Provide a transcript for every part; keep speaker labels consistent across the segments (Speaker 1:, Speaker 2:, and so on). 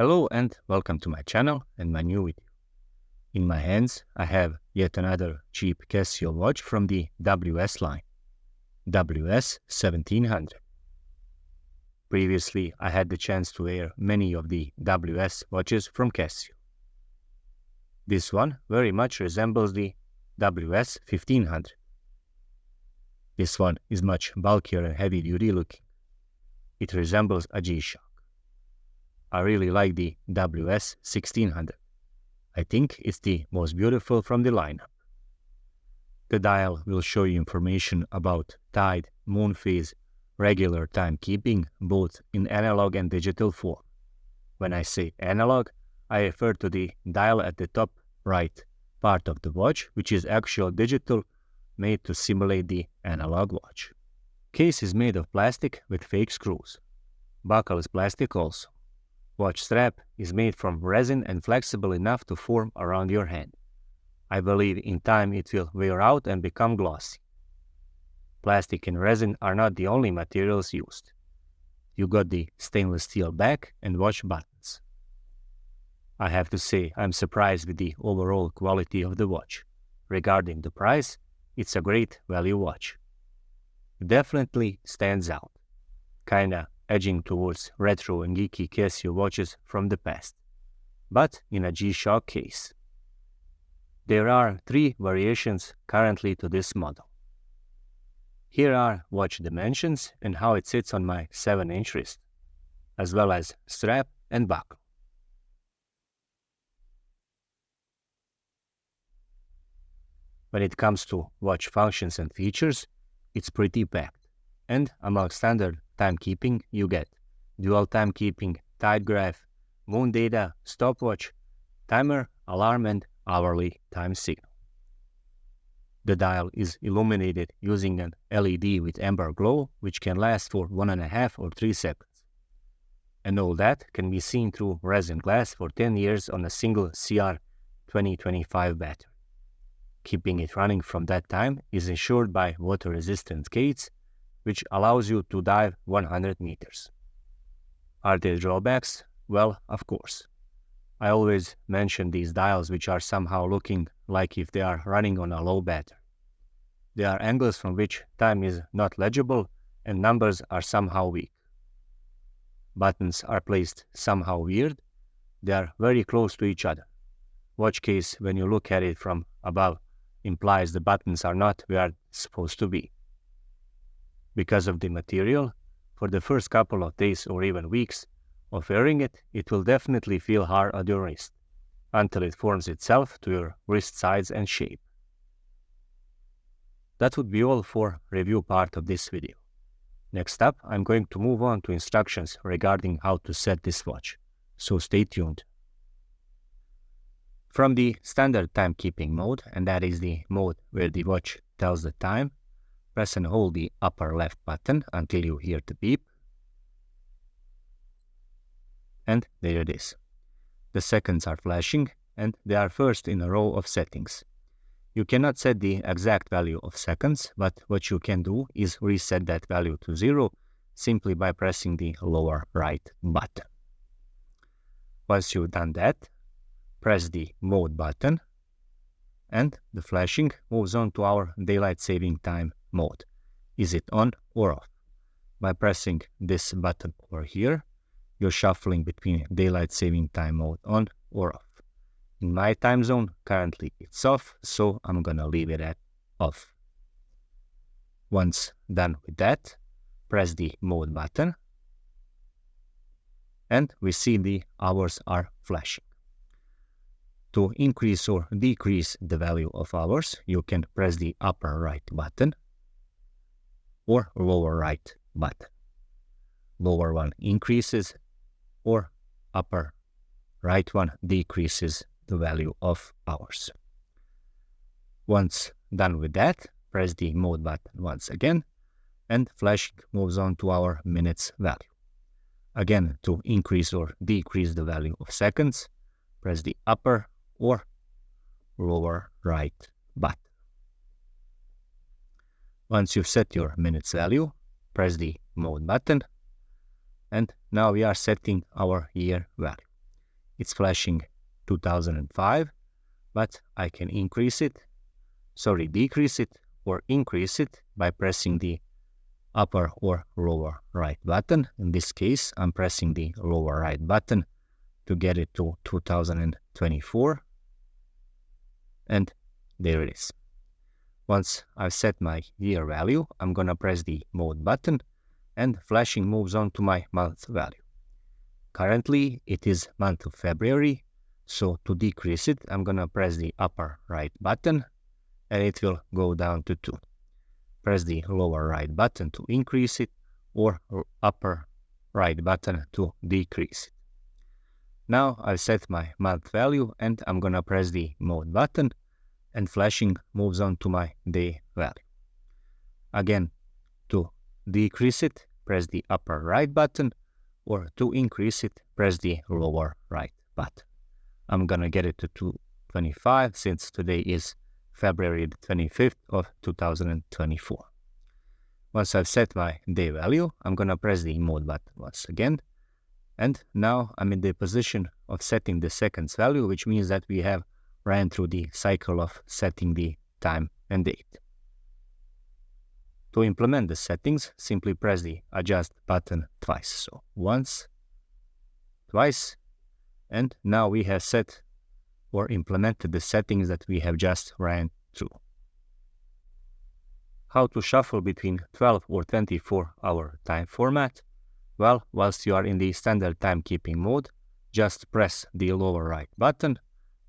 Speaker 1: Hello and welcome to my channel and my new video. In my hands I have yet another cheap Casio watch from the WS line, WS-1700. Previously I had the chance to wear many of the WS watches from Casio. This one very much resembles the WS-1500. This one is much bulkier and heavy duty looking. It resembles a G-Shock. I really like the WS-1600. I think it's the most beautiful from the lineup. The dial will show you information about tide, moon phase, regular timekeeping, both in analog and digital form. When I say analog, I refer to the dial at the top right part of the watch, which is actual digital, made to simulate the analog watch. Case is made of plastic with fake screws. Buckle is plastic also. Watch strap is made from resin and flexible enough to form around your hand. I believe in time it will wear out and become glossy. Plastic and resin are not the only materials used. You got the stainless steel back and watch buttons. I have to say I'm surprised with the overall quality of the watch. Regarding the price, it's a great value watch. It definitely stands out. Kinda edging towards retro and geeky Casio watches from the past, but in a G-Shock case. There are 3 variations currently to this model. Here are watch dimensions and how it sits on my 7-inch wrist, as well as strap and buckle. When it comes to watch functions and features, it's pretty packed. And among standard timekeeping, you get dual timekeeping, tide graph, moon data, stopwatch, timer, alarm, and hourly time signal. The dial is illuminated using an LED with amber glow, which can last for 1.5 or 3 seconds. And all that can be seen through resin glass for 10 years on a single CR2025 battery. Keeping it running from that time is ensured by water-resistant gates, which allows you to dive 100 meters. Are there drawbacks? Well, of course. I always mention these dials which are somehow looking like if they are running on a low battery. There are angles from which time is not legible and numbers are somehow weak. Buttons are placed somehow weird. They are very close to each other. Watch case, when you look at it from above, implies the buttons are not where they're supposed to be. Because of the material, for the first couple of days or even weeks of wearing it, it will definitely feel hard on your wrist, until it forms itself to your wrist size and shape. That would be all for review part of this video. Next up, I'm going to move on to instructions regarding how to set this watch, so stay tuned. From the standard timekeeping mode, and that is the mode where the watch tells the time, press and hold the upper left button until you hear the beep. And there it is. The seconds are flashing and they are first in a row of settings. You cannot set the exact value of seconds, but what you can do is reset that value to 0 simply by pressing the lower right button. Once you've done that, press the mode button and the flashing moves on to our daylight saving time mode. Is it on or off? By pressing this button over here, you're shuffling between daylight saving time mode on or off. In my time zone, currently it's off, so I'm gonna leave it at off. Once done with that, press the mode button and we see the hours are flashing. To increase or decrease the value of hours, you can press the upper right button or lower right button. Lower one increases or upper right one decreases the value of hours. Once done with that, press the mode button once again and flashing moves on to our minutes value. Again, to increase or decrease the value of seconds, press the upper or lower right button. Once you've set your minutes value, press the mode button and now we are setting our year value. it's flashing 2005, but I can decrease it or increase it by pressing the upper or lower right button. In this case, I'm pressing the lower right button to get it to 2024, and there it is. Once I've set my year value, I'm gonna press the mode button, and flashing moves on to my month value. Currently, it is month of February, so to decrease it, I'm gonna press the upper right button, and it will go down to 2. Press the lower right button to increase it, or upper right button to decrease it. Now I've set my month value, and I'm gonna press the mode button, and flashing moves on to my day value. Again, to decrease it, press the upper right button, or to increase it, press the lower right button. I'm gonna get it to 225 since today is February the 25th of 2024. Once I've set my day value, I'm gonna press the mode button once again, and now I'm in the position of setting the seconds value, which means that we have ran through the cycle of setting the time and date. To implement the settings, simply press the adjust button twice. So once, twice, and now we have set or implemented the settings that we have just ran through. How to shuffle between 12 or 24-hour time format? Well, whilst you are in the standard timekeeping mode, just press the lower right button,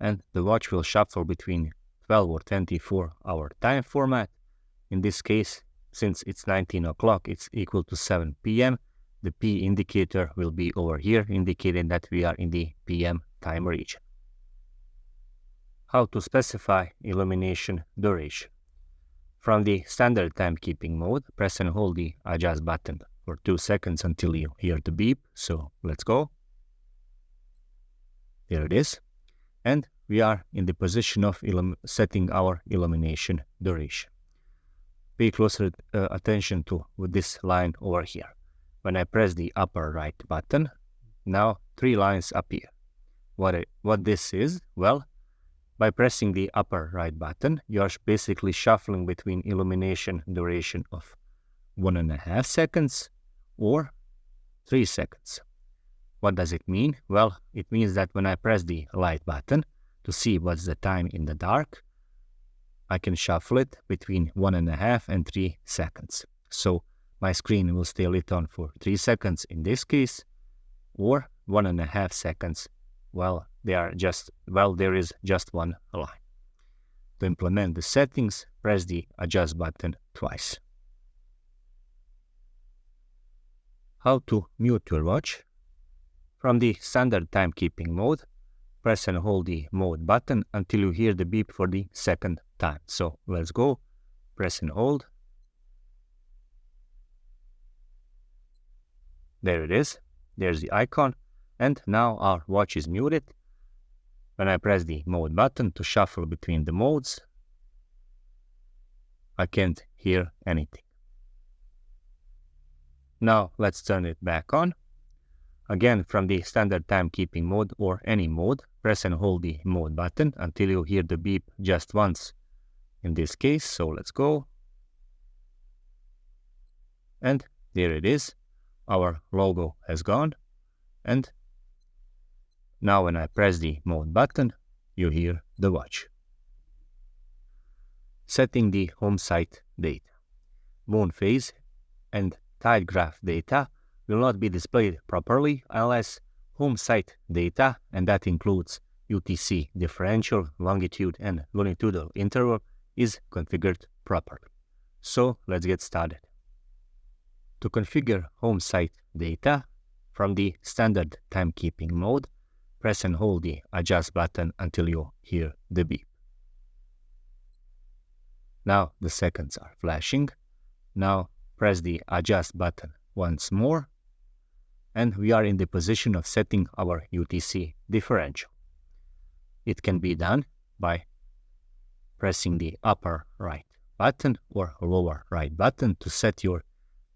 Speaker 1: and the watch will shuffle between 12 or 24-hour time format. In this case, since it's 19 o'clock, it's equal to 7 p.m. The P indicator will be over here, indicating that we are in the PM time region. How to specify illumination duration? From the standard timekeeping mode, press and hold the adjust button for 2 seconds until you hear the beep. So let's go. There it is. And we are in the position of setting our illumination duration. Pay closer attention to this line over here. When I press the upper right button, now 3 lines appear. What this is? Well, by pressing the upper right button, you are basically shuffling between illumination duration of 1.5 seconds or 3 seconds. What does it mean? Well, it means that when I press the light button to see what's the time in the dark, I can shuffle it between 1.5 and 3 seconds. So my screen will stay lit on for 3 seconds in this case, or 1.5 seconds while there is just one line. To implement the settings, press the adjust button twice. How to mute your watch? From the standard timekeeping mode, press and hold the mode button until you hear the beep for the second time. So let's go. Press and hold. There it is. There's the icon. And now our watch is muted. When I press the mode button to shuffle between the modes, I can't hear anything. Now let's turn it back on. Again, from the standard timekeeping mode or any mode, press and hold the mode button until you hear the beep just once in this case. So let's go. And there it is. Our logo has gone. And now when I press the mode button, you hear the watch. Setting the home site data. Moon phase and tide graph data will not be displayed properly unless home site data, and that includes UTC differential, longitude and longitudinal interval, is configured properly. So let's get started. To configure home site data, from the standard timekeeping mode, press and hold the adjust button until you hear the beep. Now the seconds are flashing. Now press the adjust button once more, and we are in the position of setting our UTC differential. It can be done by pressing the upper right button or lower right button to set your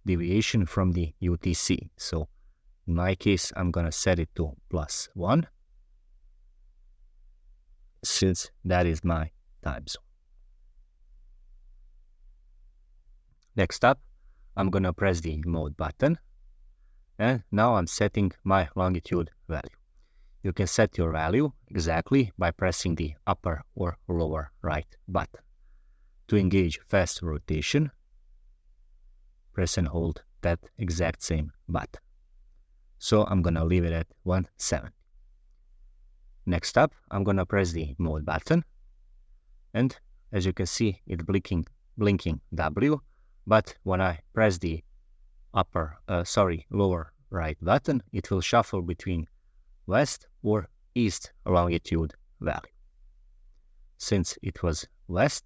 Speaker 1: deviation from the UTC. So in my case, I'm gonna set it to +1. since that is my time zone. Next up, I'm gonna press the mode button, and now I'm setting my longitude value. You can set your value exactly by pressing the upper or lower right button. To engage fast rotation, press and hold that exact same button. So I'm gonna leave it at 170. Next up, I'm gonna press the mode button, and as you can see, it's blinking W, but when I press the lower right button, it will shuffle between west or east longitude value. Since it was west,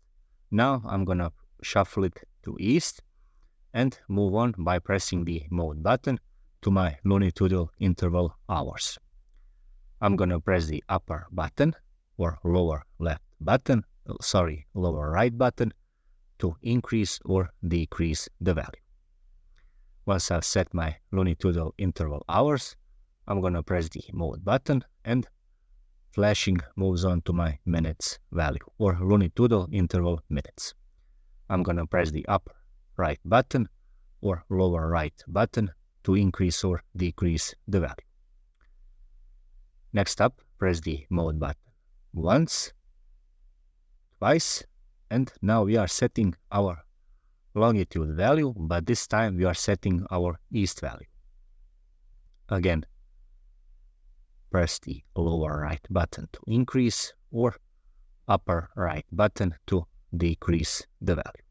Speaker 1: now I'm gonna shuffle it to east and move on by pressing the mode button to my longitudinal interval hours. I'm gonna press the upper button or lower right button to increase or decrease the value. Once I've set my longitudinal interval hours, I'm gonna press the mode button and flashing moves on to my minutes value or longitudinal interval minutes. I'm gonna press the upper right button or lower right button to increase or decrease the value. Next up, press the mode button once, twice, and now we are setting our longitude value, but this time we are setting our east value. Again, press the lower right button to increase or upper right button to decrease the value.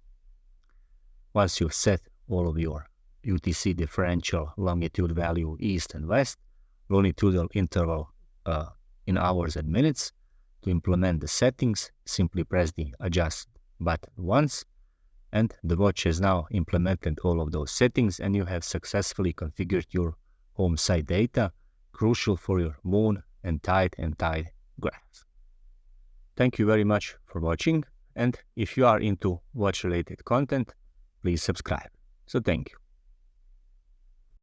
Speaker 1: Once you've set all of your UTC differential longitude value east and west, longitudinal interval in hours and minutes, to implement the settings, simply press the adjust button once, and the watch has now implemented all of those settings, and you have successfully configured your home site data, crucial for your moon and tide graphs. Thank you very much for watching, and if you are into watch-related content, please subscribe. So thank you.